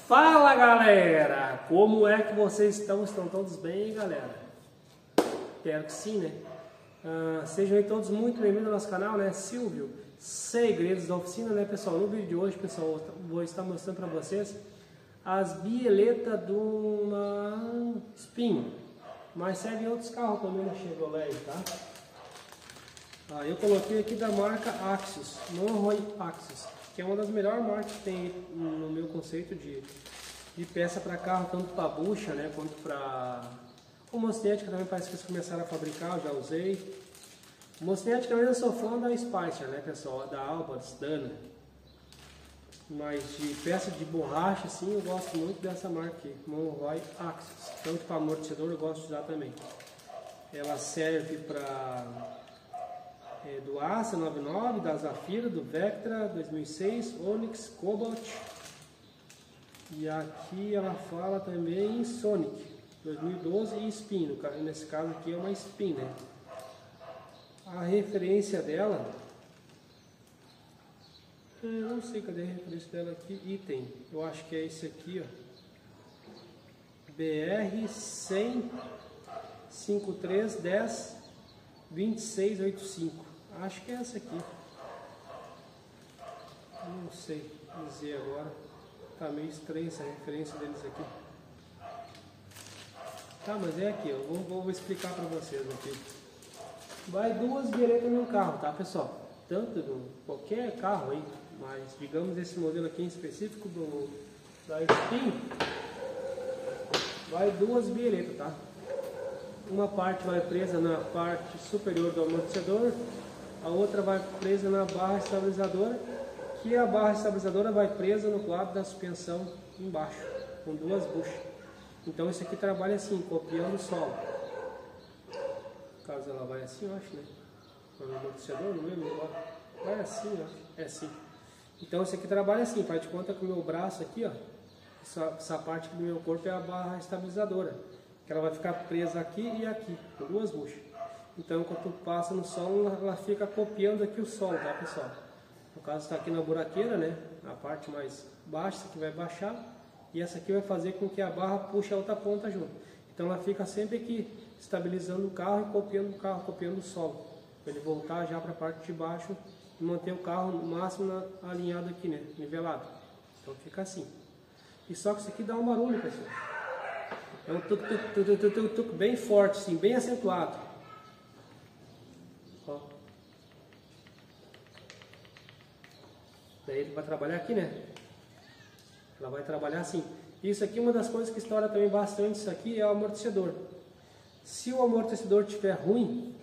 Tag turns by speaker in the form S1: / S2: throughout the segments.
S1: Fala galera, como é que vocês estão? Estão todos bem, galera? Espero que sim, né? Sejam aí todos muito bem-vindos ao nosso canal, né? Silvio, Segredos da Oficina, né, pessoal? No vídeo de hoje, pessoal, vou estar mostrando para vocês as bieletas de uma Espinho, mas serve em outros carros também na Chevrolet, tá? Eu coloquei aqui da marca Axios, Monroe Axios, que é uma das melhores marcas que tem no meu conceito de peça para carro, tanto para bucha, né, quanto para o Mostnética também parece que eles começaram a fabricar, eu já usei. O Mostnética também eu sou fã da Spicer, né, pessoal, da Albatz, Dana. Mas de peça de borracha, assim, eu gosto muito dessa marca aqui, Monroe Axios. Tanto para amortecedor eu gosto de usar também. Ela serve para do Ace 99, da Zafira, do Vectra 2006, Onix, Cobalt. E aqui ela fala também Sonic 2012 e Spin. Nesse caso aqui é uma Spin, né? A referência dela, eu não sei cadê a referência dela aqui, item, eu acho que é esse aqui, ó, BR 100 5310 2685. Acho que é essa aqui. Não sei dizer agora. Tá meio estranha essa referência deles aqui. Tá, mas é aqui, eu vou explicar para vocês aqui. Vai duas bieletas no carro, tá, pessoal? Tanto de qualquer carro aí, mas digamos esse modelo aqui em específico da Spin, vai duas bieletas, tá? Uma parte vai presa na parte superior do amortecedor, a outra vai presa na barra estabilizadora, que a barra estabilizadora vai presa no quadro da suspensão embaixo, com duas buchas. Então esse aqui trabalha assim, copiando o solo. No caso ela vai assim, eu acho, né? No amortecedor, não lembro, vai assim, ó. É assim. Então esse aqui trabalha assim, faz de conta que o meu braço aqui, ó, essa parte do meu corpo é a barra estabilizadora, que ela vai ficar presa aqui e aqui, com duas buchas. Então quando tu passa no solo, ela fica copiando aqui o solo, tá, pessoal? No caso está aqui na buraqueira, né? A parte mais baixa, essa aqui vai baixar, e essa aqui vai fazer com que a barra puxe a outra ponta junto. Então ela fica sempre aqui, estabilizando o carro e copiando o carro, copiando o solo, para ele voltar já para a parte de baixo e manter o carro no máximo alinhado aqui, né? Nivelado. Então fica assim. E só que isso aqui dá um barulho, pessoal. É um tuc bem forte, assim, bem acentuado. Ó. Daí ele vai trabalhar aqui, né? Ela vai trabalhar assim. Isso aqui, uma das coisas que estoura também bastante isso aqui é o amortecedor. Se o amortecedor estiver ruim,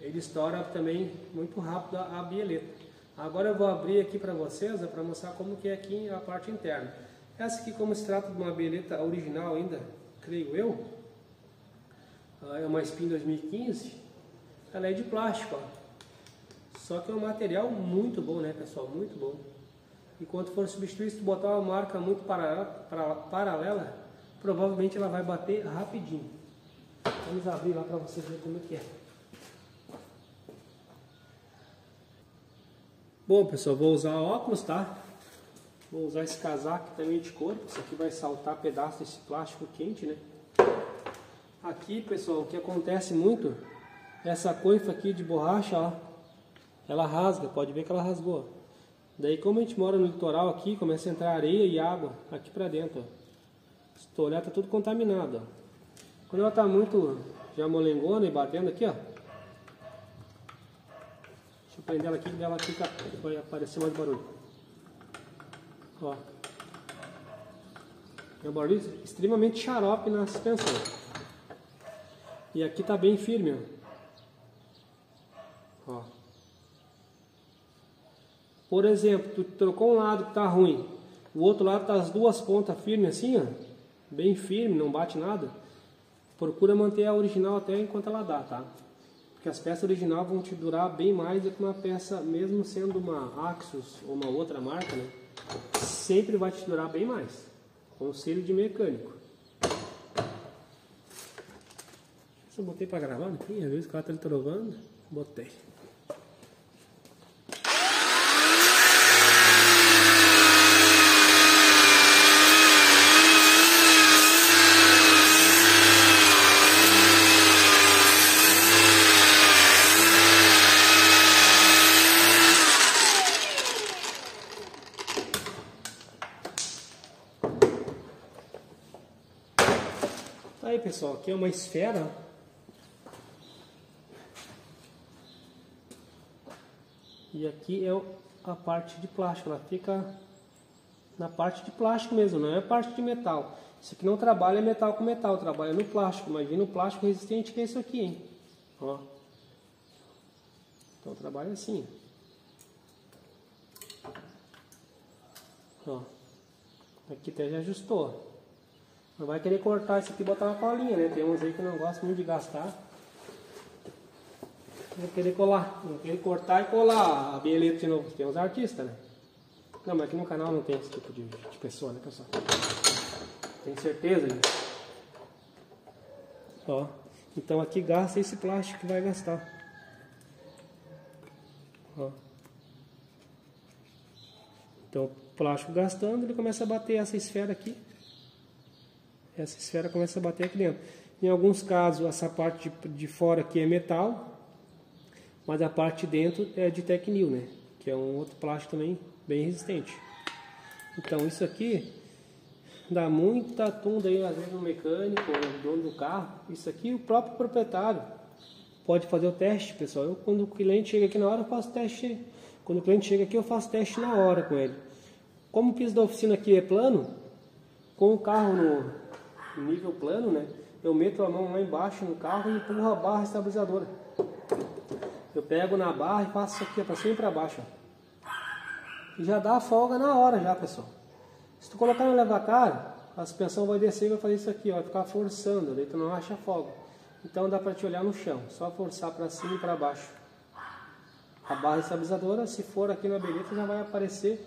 S1: ele estoura também muito rápido a bieleta. Agora eu vou abrir aqui para vocês, para mostrar como que é aqui a parte interna. Essa aqui, como se trata de uma bieleta original ainda, creio eu, é uma Spin 2015, ela é de plástico, ó. Só que é um material muito bom, né, pessoal, muito bom. E quando for substituir, se tu botar uma marca muito paralela, provavelmente ela vai bater rapidinho. Vamos abrir lá para vocês verem como é que é. Bom, pessoal, vou usar óculos, tá? Vou usar esse casaco também de couro, isso aqui vai saltar pedaço desse plástico quente, né? Aqui, pessoal, o que acontece muito, essa coifa aqui de borracha, ó, ela rasga, pode ver que ela rasgou. Daí, como a gente mora no litoral aqui, começa a entrar areia e água aqui pra dentro, ó. Se tu olhar, tá tudo contaminado, ó. Quando ela tá muito já molengona e batendo aqui, ó. Deixa eu prender ela aqui, que ela fica, vai aparecer mais barulho. Ó. É um barulho extremamente xarope na suspensão. E aqui tá bem firme, ó. Ó. Por exemplo, tu trocou um lado que tá ruim, o outro lado tá as duas pontas firmes assim, ó, bem firme, não bate nada. Procura manter a original até enquanto ela dá, tá? Porque as peças originais vão te durar bem mais do que uma peça, mesmo sendo uma Axios ou uma outra marca, né? Sempre vai te durar bem mais. Conselho de mecânico. Eu botei para gravar, né? Às vezes o cara tá trovando, botei. Aí pessoal, aqui é uma esfera. E aqui é a parte de plástico, ela fica na parte de plástico mesmo, não é a parte de metal. Isso aqui não trabalha metal com metal, trabalha no plástico. Imagina o plástico resistente que é isso aqui, hein? Ó. Então trabalha assim. Ó. Aqui até já ajustou. Não vai querer cortar isso aqui e botar uma colinha, né? Tem uns aí que não gostam muito de gastar. Não querer colar, não querer cortar e colar a bieleta de novo. Tem uns artistas, né? Não, mas aqui no canal não tem esse tipo de pessoa, né, pessoal? Tenho certeza disso. Ó, então aqui gasta esse plástico que vai gastar. Ó. Então o plástico gastando, ele começa a bater essa esfera aqui. Essa esfera começa a bater aqui dentro. Em alguns casos, essa parte de fora aqui é metal, mas a parte de dentro é de Tecnil, né? Que é um outro plástico também bem resistente. Então isso aqui dá muita tunda aí, às vezes no mecânico ou no dono do carro. Isso aqui o próprio proprietário pode fazer o teste, pessoal. Eu, quando o cliente chega aqui na hora, eu faço teste. Quando o cliente chega aqui, eu faço teste na hora com ele. Como o piso da oficina aqui é plano, com o carro no nível plano, né? Eu meto a mão lá embaixo no carro e empurro a barra estabilizadora. Eu pego na barra e faço isso aqui para cima e para baixo. Ó. E já dá a folga na hora já, pessoal. Se tu colocar no levacar, a suspensão vai descer e vai fazer isso aqui, ó, vai ficar forçando, daí tu não acha folga. Então dá para te olhar no chão, só forçar para cima e para baixo. A barra estabilizadora, se for aqui na beleta, já vai aparecer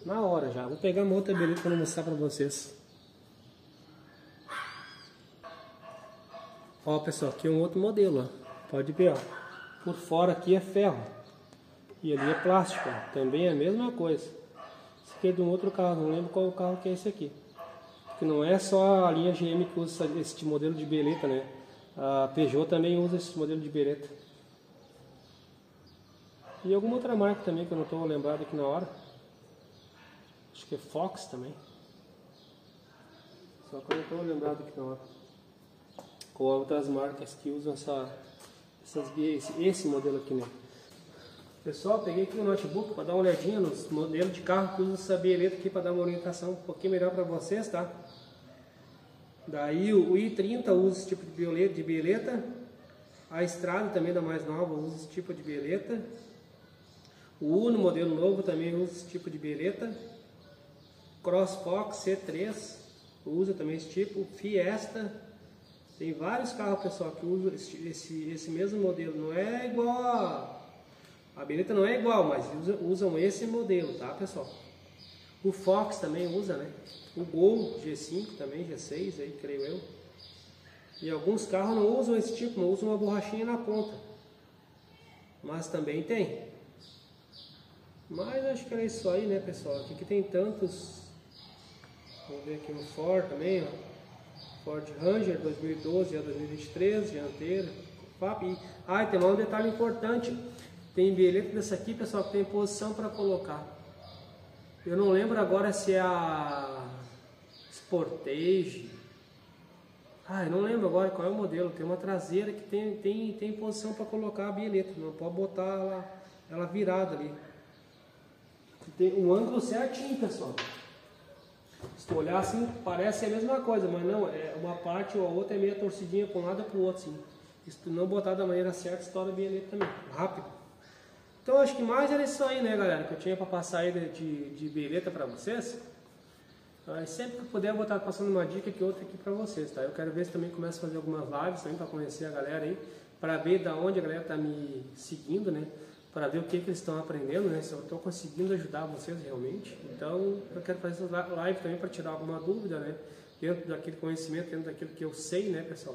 S1: na hora já. Vou pegar uma outra beleta para mostrar para vocês. Ó, pessoal, aqui é um outro modelo, ó. Pode ver, ó. Por fora aqui é ferro e ali é plástico, ó. Também é a mesma coisa. Esse aqui é de um outro carro, não lembro qual carro que é esse aqui. Porque não é só a linha GM que usa esse modelo de beleta, né? A Peugeot também usa esse modelo de beleta. E alguma outra marca também que eu não estou lembrado aqui na hora. Acho que é Fox também. Só que eu não estou lembrado aqui na hora. Ou outras marcas que usam esse modelo aqui, né? Pessoal, peguei aqui o notebook para dar uma olhadinha nos modelos de carro que usam essa bieleta aqui para dar uma orientação um pouquinho melhor para vocês, tá? Daí o i30 usa esse tipo de bieleta. A Estrada também da mais nova usa esse tipo de bieleta. O Uno modelo novo também usa esse tipo de bieleta. CrossFox C3 usa também esse tipo. Fiesta. Tem vários carros, pessoal, que usam esse mesmo modelo. Não é igual a bieleta não é igual, mas usam esse modelo, tá, pessoal? O Fox também usa, né? O Gol G5 também, G6 aí, creio eu. E alguns carros não usam esse tipo, não usam uma borrachinha na ponta. Mas também tem. Mas acho que era isso aí, né, pessoal? Aqui tem tantos. Vamos ver aqui o Ford também, ó. Ford Ranger 2012 a 2023, dianteira. Ah, e tem um detalhe importante. Tem bieleta dessa aqui, pessoal, que tem posição para colocar. Eu não lembro agora se é a Sportage. Eu não lembro agora qual é o modelo. Tem uma traseira que tem posição para colocar a bieleta. Não pode botar ela virada ali. Tem um ângulo certinho, pessoal. Se tu olhar assim, parece a mesma coisa, mas não, é uma parte ou a outra é meio torcidinha para um lado e para o outro, assim. Se tu não botar da maneira certa, estoura a bieleta também, rápido. Então acho que mais era isso aí, né, galera, que eu tinha para passar aí de bieleta para vocês. Sempre que eu puder, eu vou estar passando uma dica que outra aqui para vocês, tá? Eu quero ver se também começo a fazer algumas lives também para conhecer a galera aí, para ver da onde a galera tá me seguindo, né? Para ver o que eles estão aprendendo, né? Se eu estou conseguindo ajudar vocês realmente. Então, eu quero fazer essa live também para tirar alguma dúvida, né? Dentro daquele conhecimento, dentro daquilo que eu sei, né, pessoal?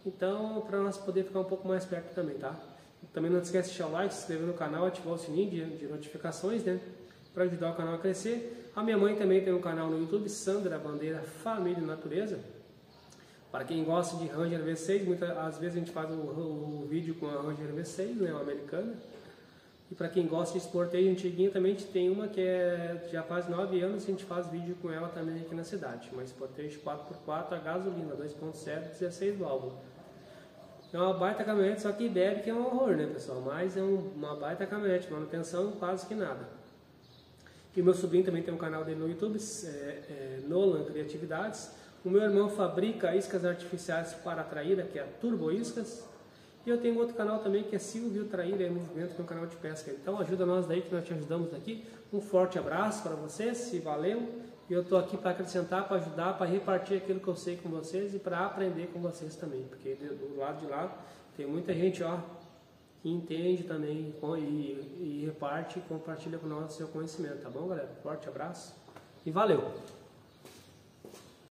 S1: Então, para nós poder ficar um pouco mais perto também, tá? Também não esquece de deixar o like, se inscrever no canal, ativar o sininho de notificações, né? Para ajudar o canal a crescer. A minha mãe também tem um canal no YouTube, Sandra Bandeira Família e Natureza. Para quem gosta de Ranger V6, às vezes a gente faz o vídeo com a Ranger V6, né? Uma americana. E para quem gosta de esporteio antiguinho, também tem uma que já faz 9 anos, a gente faz vídeo com ela também aqui na cidade. Uma esporteio 4x4 a gasolina, 2.0, 16 válvulas. É uma baita caminhonete, só que bebe que é um horror, né, pessoal? Mas é uma baita caminhonete, manutenção quase que nada. E o meu sobrinho também tem um canal dele no YouTube, Nolan Criatividades. O meu irmão fabrica iscas artificiais para traíra, que é a Turbo Iscas. E eu tenho outro canal também que é Silvio Traíra Movimento, que é um canal de pesca. Então ajuda nós daí que nós te ajudamos daqui. Um forte abraço para vocês, se valeu. E eu estou aqui para acrescentar, para ajudar, para repartir aquilo que eu sei com vocês e para aprender com vocês também. Porque do lado de lá tem muita gente, ó, que entende também e reparte e compartilha com nós o seu conhecimento, tá bom, galera? Forte abraço e valeu!